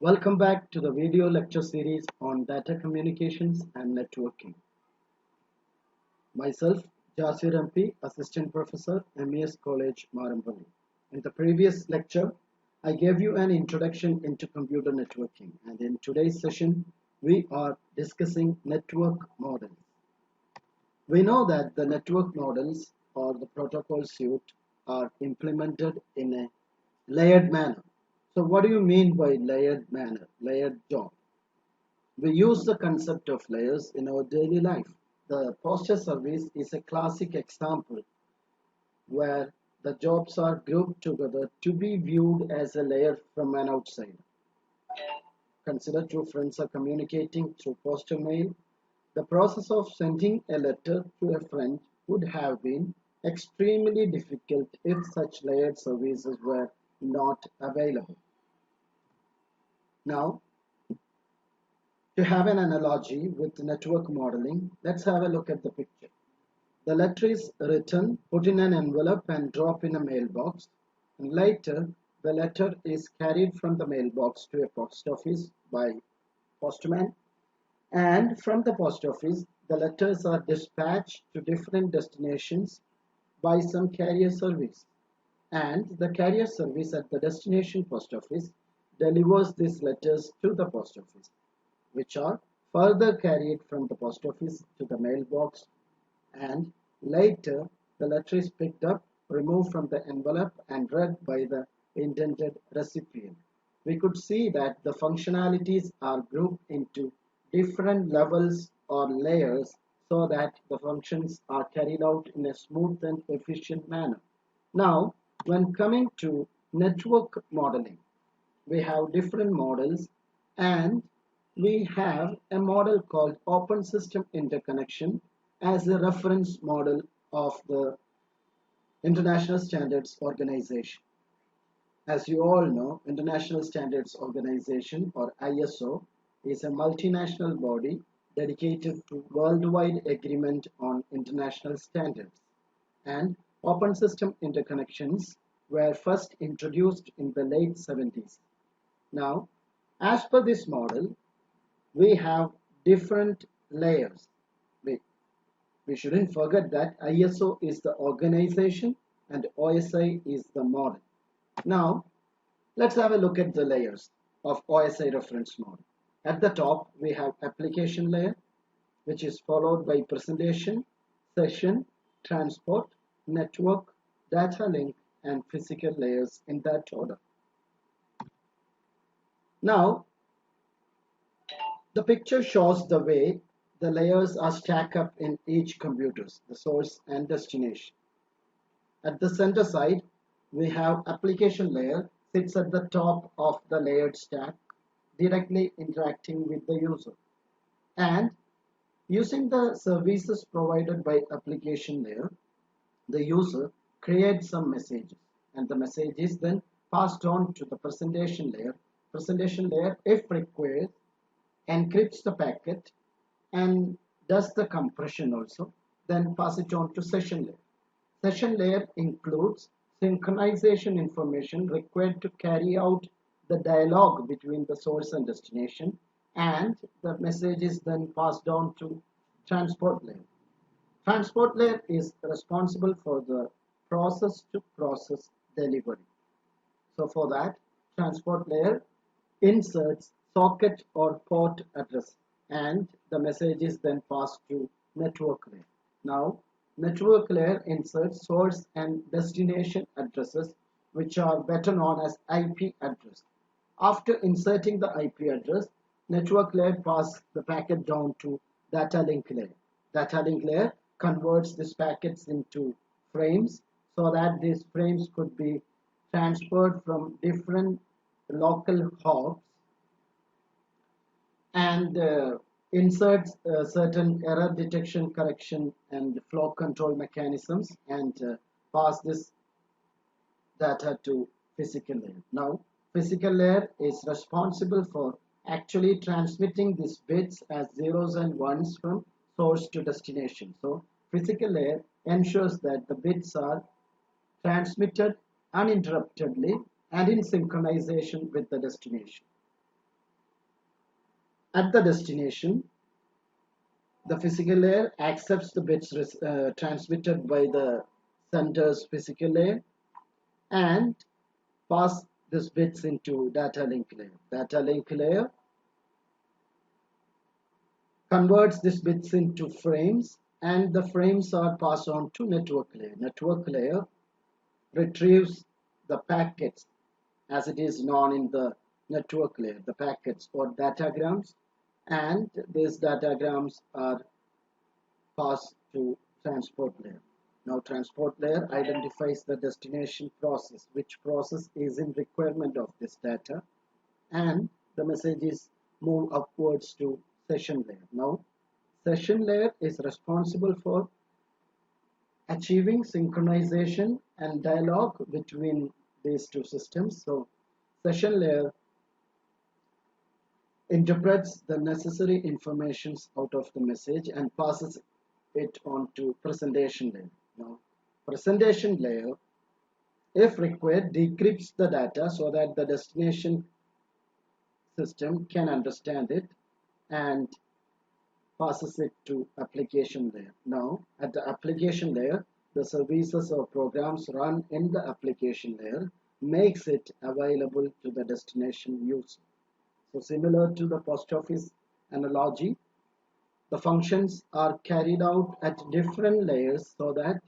Welcome back to the video lecture series on data communications and networking. Myself, Jasir MP, Assistant Professor, MES College, Marambali. In the previous lecture, I gave you an introduction into computer networking, and in today's session, we are discussing network models. We know that the network models or the protocol suite are implemented in a layered manner. So what do you mean by layered manner, layered job? We use the concept of layers in our daily life. The postal service is a classic example where the jobs are grouped together to be viewed as a layer from an outside. Consider two friends are communicating through postal mail. The process of sending a letter to a friend would have been extremely difficult if such layered services were not available. Now, to have an analogy with network modeling, let's have a look at the picture. The letter is written, put in an envelope and dropped in a mailbox. And later, the letter is carried from the mailbox to a post office by postman. And from the post office, the letters are dispatched to different destinations by some carrier service. And the carrier service at the destination post office delivers these letters to the post office, which are further carried from the post office to the mailbox, and later the letter is picked up, removed from the envelope and read by the intended recipient. We could see that the functionalities are grouped into different levels or layers so that the functions are carried out in a smooth and efficient manner. Now, when coming to network modeling, we have different models, and we have a model called Open System Interconnection as a reference model of the International Standards Organization. As you all know, International Standards Organization or ISO is a multinational body dedicated to worldwide agreement on international standards, and open system interconnections were first introduced in the late 70s. Now, as per this model, we have different layers. We, we shouldn't forget that ISO is the organization and OSI is the model. Now, let's have a look at the layers of OSI reference model. At the top, we have application layer, which is followed by presentation, session, transport, network, data link, and physical layers in that order. Now, the picture shows the way the layers are stacked up in each computer, the source and destination. At the center side, we have application layer sits at the top of the layered stack, directly interacting with the user. And using the services provided by application layer, the user creates some messages, and the message is then passed on to the presentation layer. Presentation layer, if required, encrypts the packet and does the compression also, then pass it on to session layer. Session layer includes synchronization information required to carry out the dialogue between the source and destination, and the message is then passed on to transport layer. Transport layer is responsible for the process to process delivery. So for that, transport layer inserts socket or port address, and the message is then passed to network layer. Now, network layer inserts source and destination addresses, which are better known as IP address. After inserting the IP address, network layer passes the packet down to data link layer. Data link layer converts these packets into frames so that these frames could be transferred from different local hops, and inserts certain error detection, correction, and flow control mechanisms, and pass this data to physical layer. Now, physical layer is responsible for actually transmitting these bits as zeros and ones from source to destination. So, physical layer ensures that the bits are transmitted uninterruptedly and in synchronization with the destination. At the destination, the physical layer accepts the bits transmitted by the sender's physical layer and pass these bits into data link layer. Data link layer converts these bits into frames, and the frames are passed on to network layer. Network layer retrieves the packets as it is known in the network layer, the packets or datagrams, and these datagrams are passed to transport layer. Now transport layer identifies the destination process, which process is in requirement of this data, and the messages move upwards to session layer. Now session layer is responsible for achieving synchronization and dialogue between these two systems. So session layer interprets the necessary informations out of the message and passes it on to presentation layer. Now, presentation layer, if required, decrypts the data so that the destination system can understand it and passes it to application layer. Now, at the application layer, the services or programs run in the application layer makes it available to the destination user. So similar to the post office analogy, the functions are carried out at different layers so that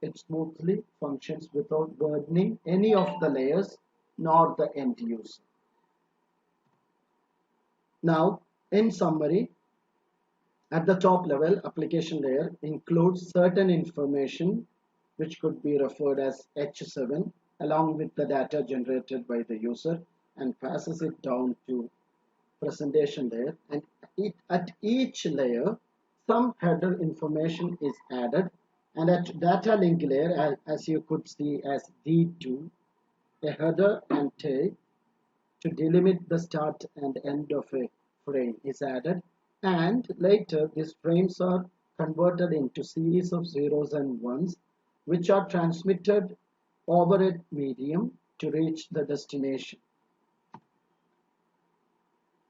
it smoothly functions without burdening any of the layers nor the end user. Now, in summary, at the top level, application layer includes certain information which could be referred as H7 along with the data generated by the user and passes it down to presentation layer, and at each layer some header information is added, and at data link layer, as you could see as D2, a header and tail to delimit the start and end of a frame is added, and later these frames are converted into series of zeros and ones which are transmitted over a medium to reach the destination.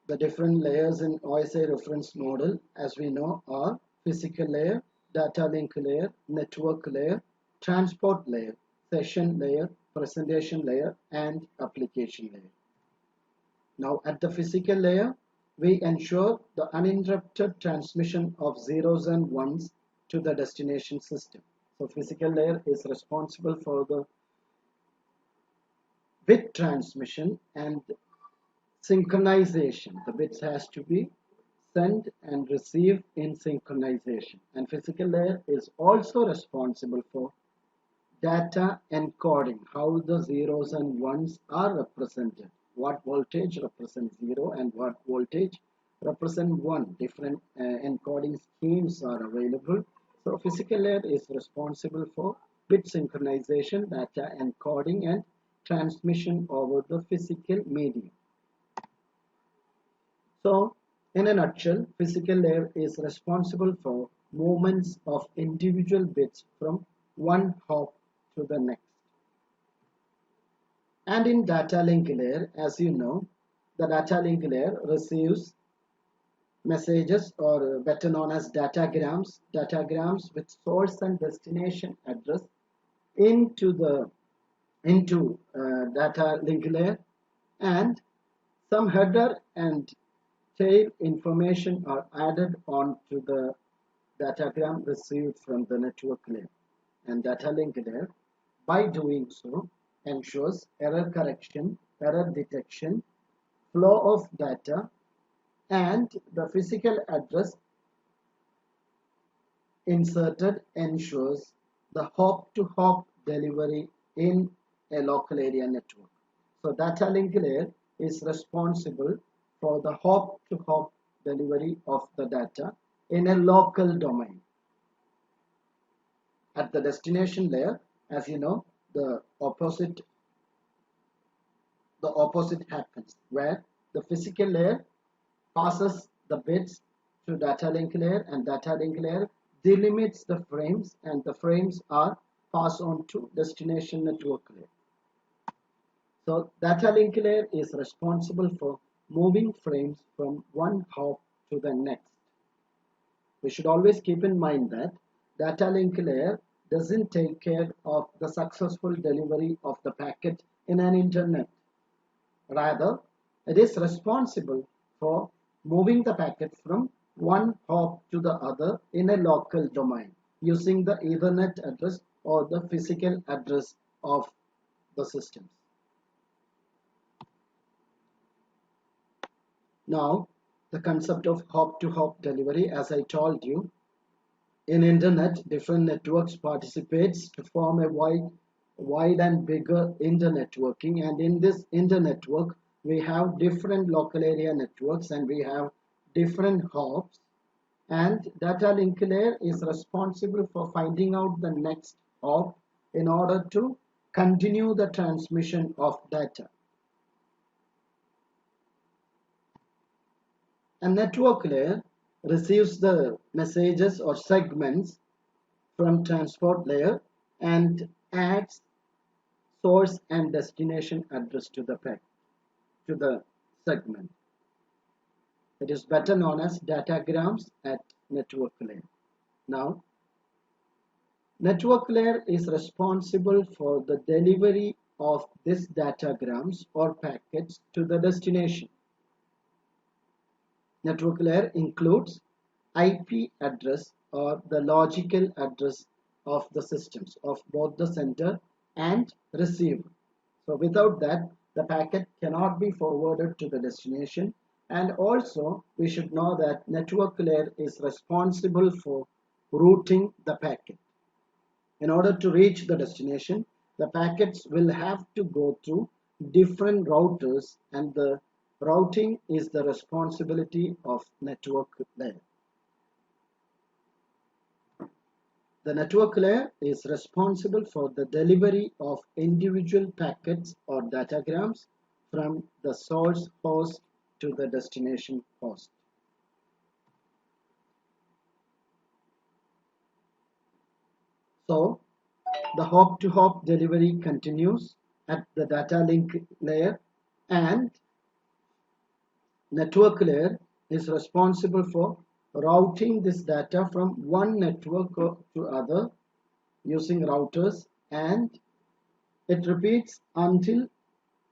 The different layers in OSI reference model, as we know, are physical layer, data link layer, network layer, transport layer, session layer, presentation layer, and application layer. Now, at the physical layer, we ensure the uninterrupted transmission of zeros and ones to the destination system. So, physical layer is responsible for the bit transmission and synchronization. The bits has to be sent and receive in synchronization, and physical layer is also responsible for data encoding, how the zeros and ones are represented, what voltage represents 0 and what voltage represent 1. Different encoding schemes are available. So physical layer is responsible for bit synchronization, data encoding and transmission over the physical medium. So, in a nutshell, physical layer is responsible for movements of individual bits from one hop to the next. And in data link layer, as you know, the data link layer receives messages, or better known as datagrams with source and destination address into data link layer, and some header and tail information are added onto the datagram received from the network layer, and data link layer by doing so ensures error correction, error detection, flow of data, and the physical address inserted ensures the hop-to-hop delivery in a local area network. So data link layer is responsible for the hop-to-hop delivery of the data in a local domain. At the destination layer, as you know, the opposite happens, where the physical layer passes the bits to data link layer, and data link layer delimits the frames, and the frames are passed on to destination network layer. So data link layer is responsible for moving frames from one hop to the next. We should always keep in mind that data link layer doesn't take care of the successful delivery of the packet in an internet. Rather, it is responsible for moving the packet from one hop to the other in a local domain using the Ethernet address or the physical address of the systems. Now, the concept of hop-to-hop delivery, as I told you, in internet, different networks participates to form a wide and bigger internetworking. And in this internetwork, we have different local area networks and we have different hops. And data link layer is responsible for finding out the next hop in order to continue the transmission of data. A network layer receives the messages or segments from transport layer and adds source and destination address to the segment. It is better known as datagrams at network layer. Now, network layer is responsible for the delivery of these datagrams or packets to the destination. Network layer includes IP address or the logical address of the systems of both the sender and receiver. So without that, the packet cannot be forwarded to the destination. And also, we should know that network layer is responsible for routing the packet. In order to reach the destination, the packets will have to go through different routers, and the routing is the responsibility of network layer. The network layer is responsible for the delivery of individual packets or datagrams from the source host to the destination host. So, the hop-to-hop delivery continues at the data link layer, and network layer is responsible for routing this data from one network to other using routers, and it repeats until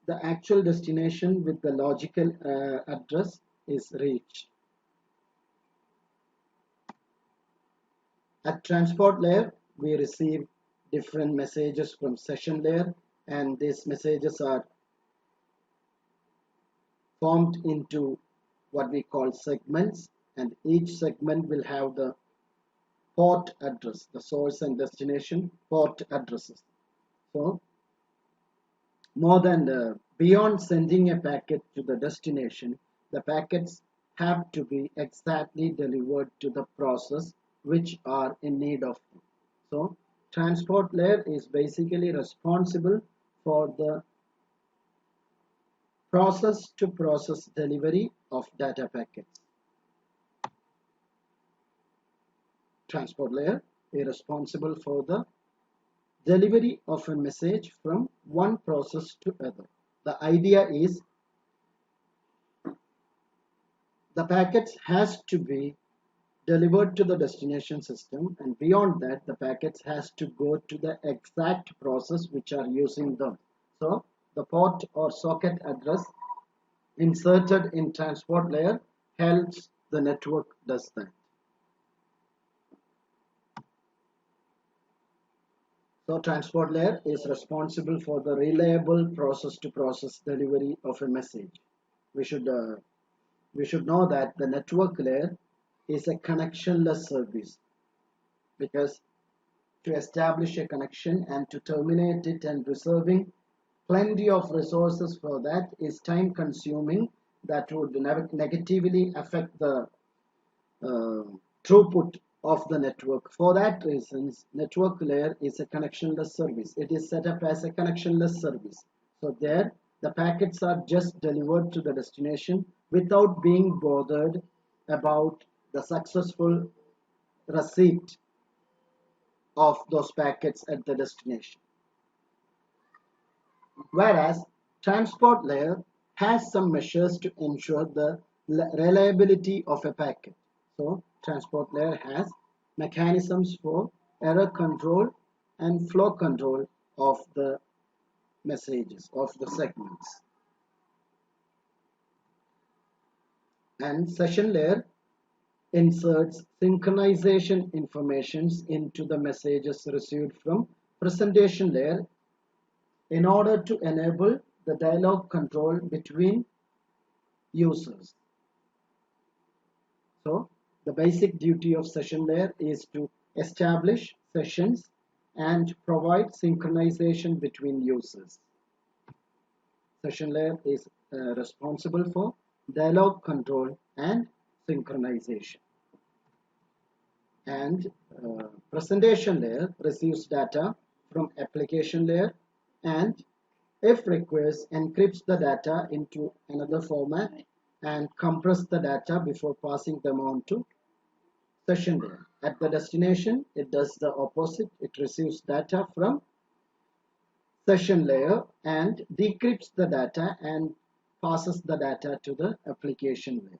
the actual destination with the logical address is reached. At transport layer, we receive different messages from session layer, and these messages are formed into what we call segments, and each segment will have the port address, the source and destination port addresses. So beyond sending a packet to the destination, the packets have to be exactly delivered to the process which are in need of them. So transport layer is basically responsible for the process to process delivery of data packets. Transport layer is responsible for the delivery of a message from one process to other. The idea is the packets has to be delivered to the destination system, and beyond that the packets has to go to the exact process which are using them. So the port or socket address inserted in transport layer helps the network does that. So transport layer is responsible for the reliable process-to-process delivery of a message. We should know that the network layer is a connectionless service, because to establish a connection and to terminate it and reserving plenty of resources for that is time consuming. That would negatively affect the throughput of the network. For that reasons, network layer is a connectionless service. It is set up as a connectionless service. So there the packets are just delivered to the destination without being bothered about the successful receipt of those packets at the destination. Whereas transport layer has some measures to ensure the reliability of a packet. So transport layer has mechanisms for error control and flow control of the messages, of the segments. And session layer inserts synchronization informations into the messages received from presentation layer in order to enable the dialogue control between users. So the basic duty of session layer is to establish sessions and provide synchronization between users. Session layer is responsible for dialogue control and synchronization. And presentation layer receives data from application layer and if requires encrypts the data into another format and compress the data before passing them on to session layer. At the destination, it does the opposite. It receives data from session layer and decrypts the data and passes the data to the application layer.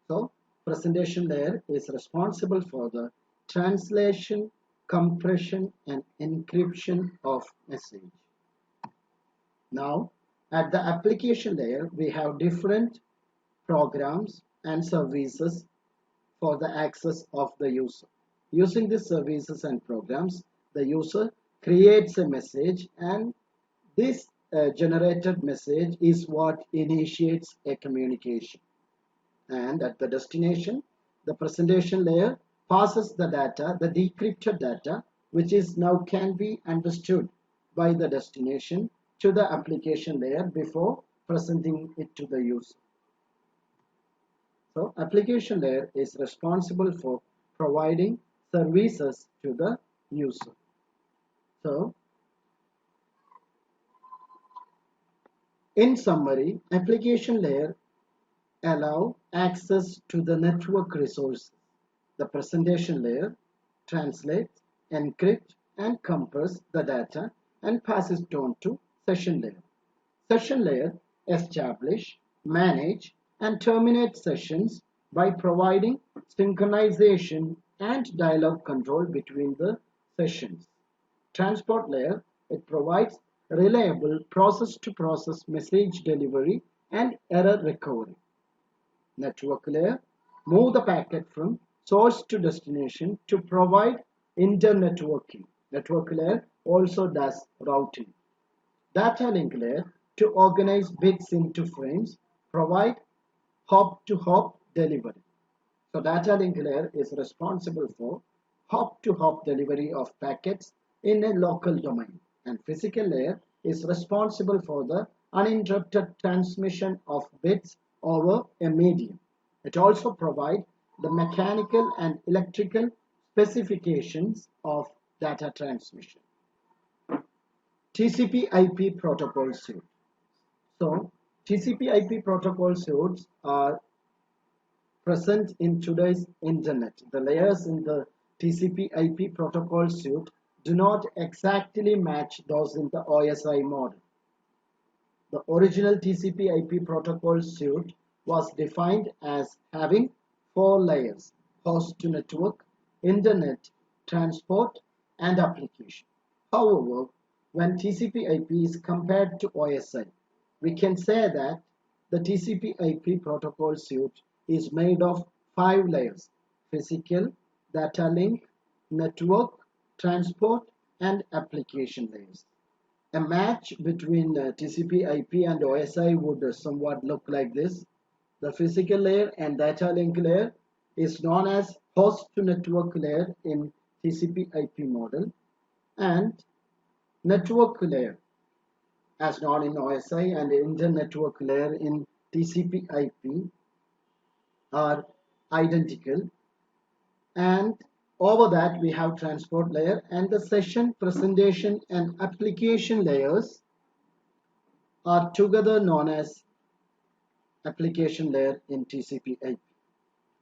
So presentation layer is responsible for the translation, compression and encryption of message. Now at the application layer we have different programs and services for the access of the user. Using these services and programs, the user creates a message and this generated message is what initiates a communication. And at the destination, the presentation layer passes the data, the decrypted data, which is now can be understood by the destination to the application layer before presenting it to the user. So application layer is responsible for providing services to the user. So in summary, application layer allow access to the network resources. The presentation layer translates, encrypt and compress the data and passes it on to session layer. Session layer establish, manage and terminate sessions by providing synchronization and dialogue control between the sessions. Transport layer, it provides reliable process-to-process message delivery and error recovery. Network layer, move the packet from source to destination to provide internetworking. Network layer also does routing. Data link layer, to organize bits into frames, provide hop-to-hop delivery. So data link layer is responsible for hop-to-hop delivery of packets in a local domain, and physical layer is responsible for the uninterrupted transmission of bits over a medium. It also provides the mechanical and electrical specifications of data transmission. TCP/IP protocol suite. So TCP/IP protocol suites are present in today's internet. The layers in the TCP/IP protocol suite do not exactly match those in the OSI model. The original TCP/IP protocol suite was defined as having 4 layers: host to network, internet, transport, and application. However, when TCP/IP is compared to OSI, we can say that the TCP/IP protocol suite is made of 5 layers: physical, data link, network, transport, and application layers. A match between TCP/IP and OSI would somewhat look like this. The physical layer and data link layer is known as host to network layer in TCP/IP model, and network layer as known in OSI and inter-network layer in TCP/IP are identical. And over that we have transport layer, and the session, presentation and application layers are together known as application layer in TCP/IP.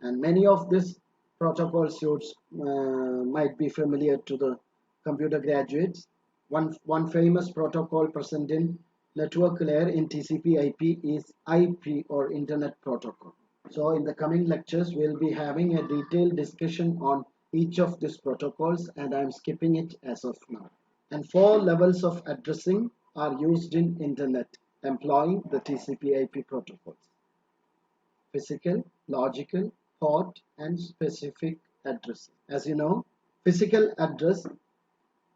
And many of these protocol suites might be familiar to the computer graduates. One famous protocol present in network layer in TCP/IP is IP or Internet Protocol. So in the coming lectures, we'll be having a detailed discussion on each of these protocols, and I'm skipping it as of now. And four levels of addressing are used in Internet employing the TCP/IP protocols: physical, logical, port, and specific address. As you know, physical address,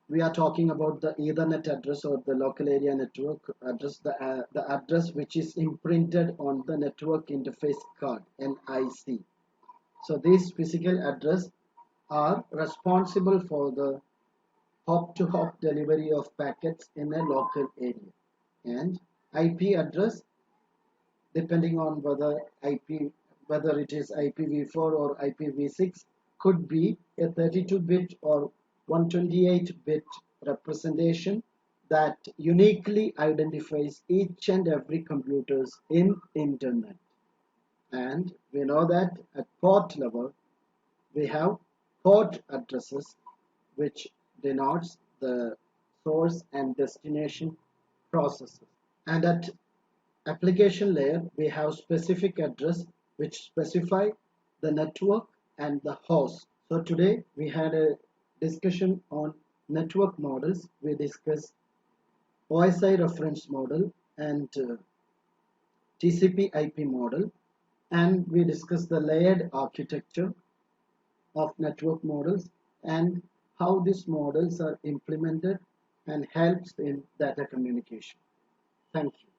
we are talking about the Ethernet address or the local area network address, the address which is imprinted on the network interface card, NIC. So these physical address are responsible for the hop-to-hop delivery of packets in a local area. And IP address, depending on whether it is IPv4 or IPv6, could be a 32-bit or 128-bit representation that uniquely identifies each and every computers in internet. And we know that at port level, we have port addresses, which denotes the source and destination processes. And at application layer, we have specific address which specify the network and the host. So today we had a discussion on network models. We discussed OSI reference model and TCP IP model, and we discussed the layered architecture of network models and how these models are implemented and helps in data communication. Thank you.